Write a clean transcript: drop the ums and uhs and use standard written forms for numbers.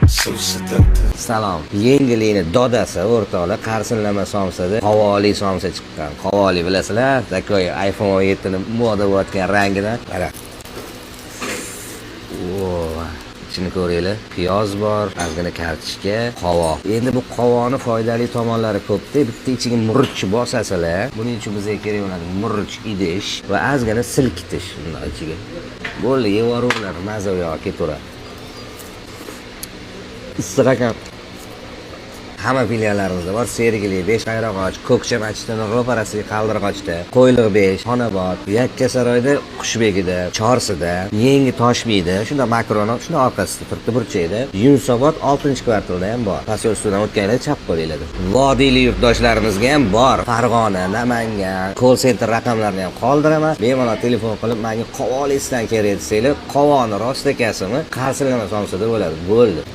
Salom. Yengilini dodasi o'rtoqlar qarsinlama somsada qovoli somsa chiqqan. Qovoli bilasizlar, takoy iPhone 17 ni moda bo'layotgan rangidan. Mana. Ichini ko'ringlar. Piyoz bor, ozgina kartoshka, qovoq. Endi bu qovoqning foydali tomonlari ko'p-da. Bitta ichiga murch bosasizlar, buning uchun bizga kerak bo'ladi murch idish va ozgina silkitish bundan ichiga. Bo'ldi, yevoringlar, maza yo'q, ketaveradi. Issiq ekan. Hamma filiallarimizda bor. Sergeli 5 Qayrag'och, Ko'kcha masjidining ro'parasiga Qaldirg'ochda, Qo'yliq 5, Xonobod, Yakkasaroyda, Qushbegida, Chorsida, Yangi Toshbiyda, shunda Makrona, shunda orqasida turibdi burchakda. Yunusobod 6-kvartalda ham bor. Posyolstvodan o'tganlar chap qo'yiladi. Vodiyli yurtdoshlarimizga ham bor. Farg'ona, Namangan, call center raqamlarini ham qoldiraman. Bemalol telefon qilib, menga qovolisdan kerak desanglar, qovoni rost ekasimi? Qarsinlama somsada bo'ladi. Bo'ldi.